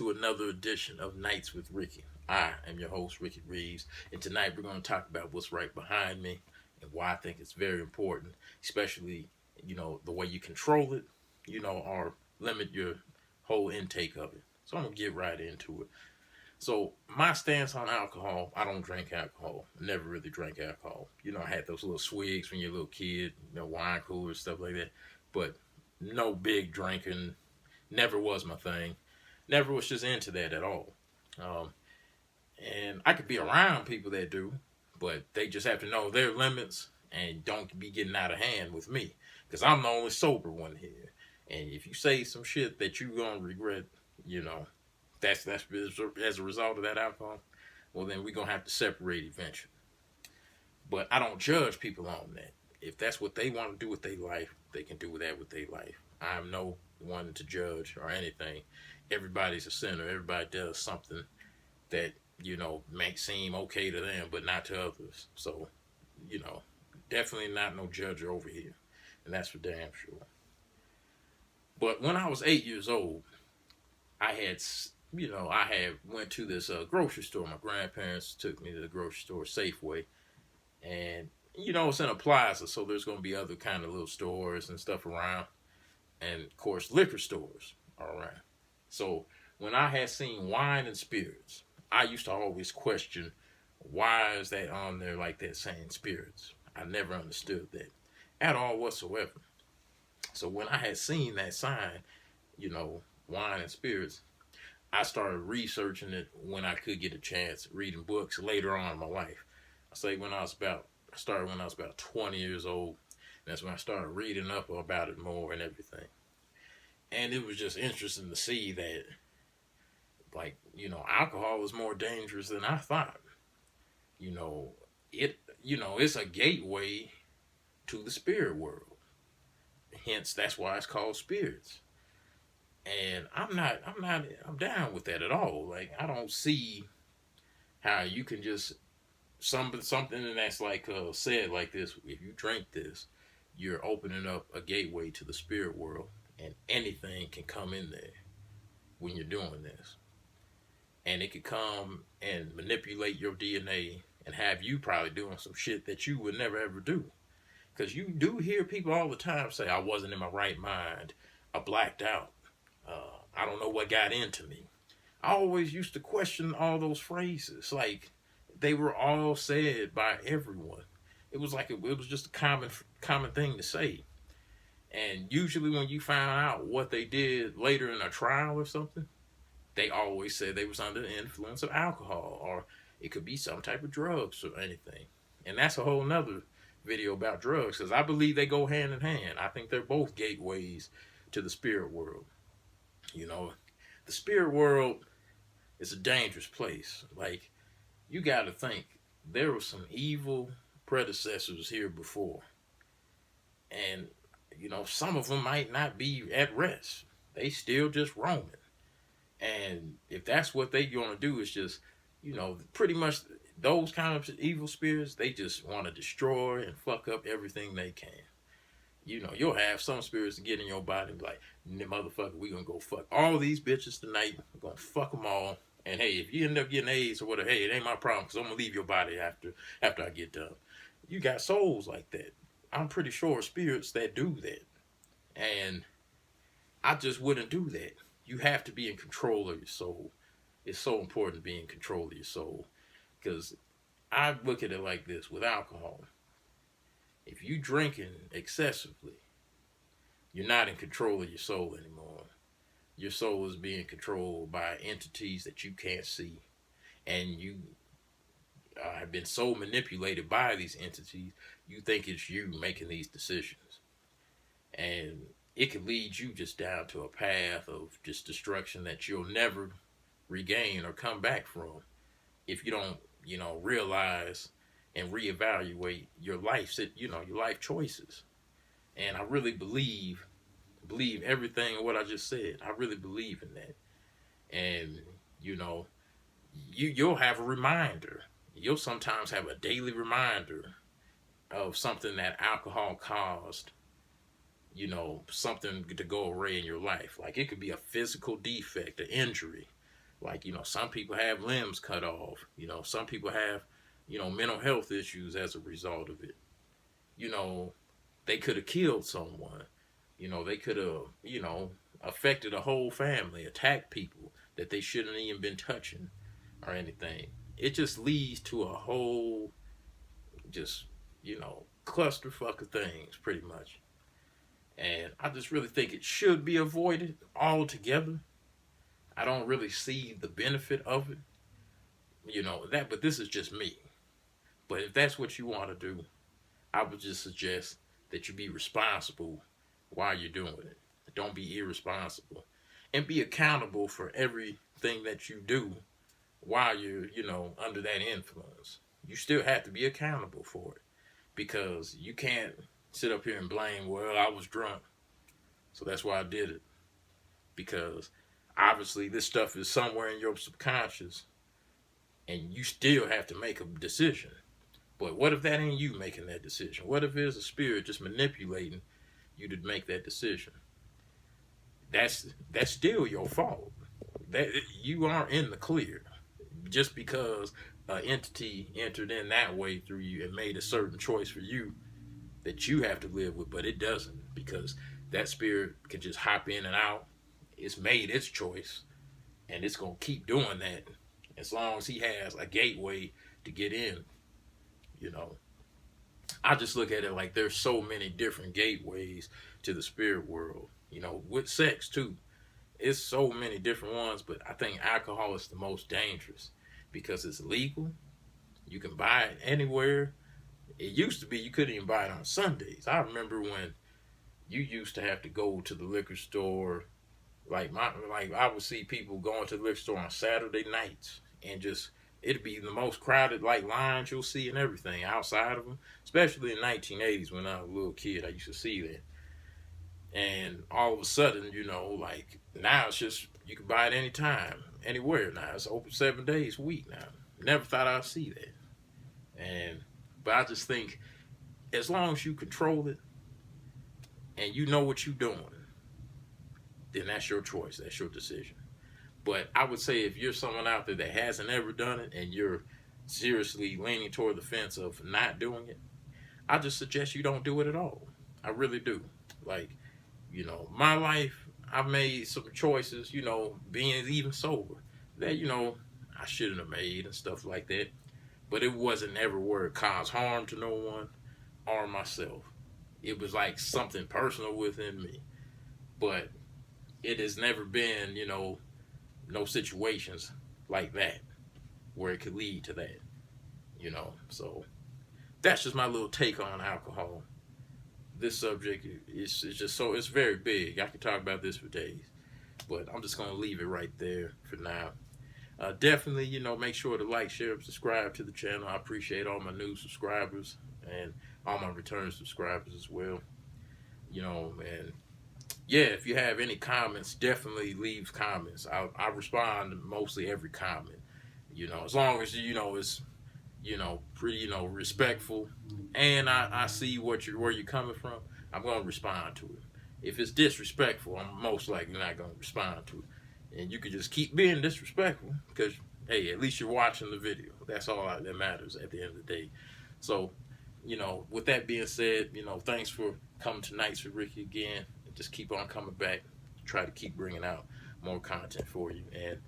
to another edition of Nights with Ricky. I am your host, Ricky Reeves, and tonight we're going to talk about what's right behind me and why I think it's very important, especially, the way you control it, or limit your whole intake of it. So I'm going to get right into it. So my stance on alcohol, I don't drink alcohol. Never really drank alcohol. I had those little swigs when you're a little kid, wine coolers, stuff like that. But no big drinking, never was my thing. Never was just into that at all. Um, and I could be around people that do, but they just have to know their limits and don't be getting out of hand with me. Because I'm the only sober one here. And if you say some shit that you're going to regret, you know, that's as a result of that alcohol, well, then we're going to have to separate eventually. But I don't judge people on that. If that's what they want to do with their life, they can do that with their life. I'm no one to judge or anything. Everybody's a sinner. Everybody does something that, may seem okay to them, but not to others. So, definitely not no judge over here. And that's for damn sure. But when I was 8 years old, I had went to this grocery store. My grandparents took me to the grocery store, Safeway. And, it's in a plaza, so there's going to be other kind of little stores and stuff around. And, of course, liquor stores are around. So when I had seen wine and spirits, I used to always question, why is that on there like that saying spirits? I never understood that at all whatsoever. So when I had seen that sign, wine and spirits, I started researching it when I could get a chance, reading books later on in my life. I started when I was about 20 years old. That's when I started reading up about it more and everything. And it was just interesting to see that, alcohol is more dangerous than I thought. It's a gateway to the spirit world. Hence, that's why it's called spirits. And I'm down with that at all. Like, I don't see how you can just, something that's said like this, if you drink this, you're opening up a gateway to the spirit world, and anything can come in there when you're doing this. And it could come and manipulate your DNA and have you probably doing some shit that you would never ever do. Because you do hear people all the time say, I wasn't in my right mind, I blacked out, I don't know what got into me. I always used to question all those phrases. Like, they were all said by everyone. It was it was just a common thing to say. And usually when you found out what they did later in a trial or something, they always said they was under the influence of alcohol, or it could be some type of drugs or anything. And that's a whole nother video about drugs, because I believe they go hand in hand. I think they're both gateways to the spirit world. The spirit world is a dangerous place. Like, you got to think, there were some evil predecessors here before. And, some of them might not be at rest. They still just roaming. And if that's what they going to do, is just, pretty much those kind of evil spirits, they just want to destroy and fuck up everything they can. You'll have some spirits to get in your body and be like, motherfucker, we gonna go fuck all these bitches tonight. We're gonna fuck them all. And hey, if you end up getting AIDS or whatever, hey, it ain't my problem, because I'm gonna leave your body after I get done. You got souls like that. I'm pretty sure spirits that do that. And I just wouldn't do that. You have to be in control of your soul. It's so important to be in control of your soul. Because I look at it like this with alcohol. If you drinking excessively, you're not in control of your soul anymore. Your soul is being controlled by entities that you can't see. And you have been so manipulated by these entities, you think it's you making these decisions. And it could lead you just down to a path of just destruction that you'll never regain or come back from if you don't, realize and reevaluate your life, your life choices. And I really believe everything in what I just said. I really believe in that. And, you'll have a reminder. You'll sometimes have a daily reminder of something that alcohol caused, something to go awry in your life. Like, it could be a physical defect, an injury, Like, some people have limbs cut off. Some people have, mental health issues as a result of it. You know, they could have killed someone. They could have, affected a whole family, attacked people that they shouldn't even been touching or anything. It just leads to a whole, just, clusterfuck of things, pretty much. And I just really think it should be avoided altogether. I don't really see the benefit of it. But this is just me. But if that's what you want to do, I would just suggest that you be responsible while you're doing it. Don't be irresponsible. And be accountable for everything that you do while you're, under that influence. You still have to be accountable for it. Because you can't sit up here and blame, well, I was drunk, so that's why I did it. Because obviously this stuff is somewhere in your subconscious and you still have to make a decision. But what if that ain't you making that decision? What if it's a spirit just manipulating you to make that decision? That's still your fault. That you aren't in the clear. Just because an entity entered in that way through you and made a certain choice for you that you have to live with, but it doesn't, because that spirit can just hop in and out. It's made its choice, and it's going to keep doing that as long as he has a gateway to get in. I just look at it like there's so many different gateways to the spirit world, with sex too. It's so many different ones, but I think alcohol is the most dangerous because it's legal. You can buy it anywhere. It used to be you couldn't even buy it on Sundays. I remember when you used to have to go to the liquor store. Like I would see people going to the liquor store on Saturday nights, and just it'd be the most crowded lines you'll see and everything outside of them. Especially in the 1980s when I was a little kid, I used to see that. And all of a sudden, now it's just you can buy it anytime, anywhere now. It's open 7 days a week now. Never thought I'd see that. But I just think as long as you control it and you know what you're doing, then that's your choice. That's your decision. But I would say if you're someone out there that hasn't ever done it and you're seriously leaning toward the fence of not doing it, I just suggest you don't do it at all. I really do. My life, I've made some choices, being even sober, that, I shouldn't have made and stuff like that. But it wasn't ever where it caused harm to no one or myself. It was like something personal within me. But it has never been, no situations like that where it could lead to that, So that's just my little take on alcohol. This subject is just it's very big. I could talk about this for days. But I'm just going to leave it right there for now. Definitely, make sure to like, share, and subscribe to the channel. I appreciate all my new subscribers and all my return subscribers as well. And yeah, if you have any comments, definitely leave comments. I respond to mostly every comment. As long as it's pretty respectful, and I see where you're coming from, I'm gonna respond to it. If it's disrespectful, I'm most likely not gonna respond to it. And you could just keep being disrespectful because, hey, at least you're watching the video. That's all that matters at the end of the day. So, with that being said, thanks for coming to Nights with Ricky again. Just keep on coming back. Try to keep bringing out more content for you. And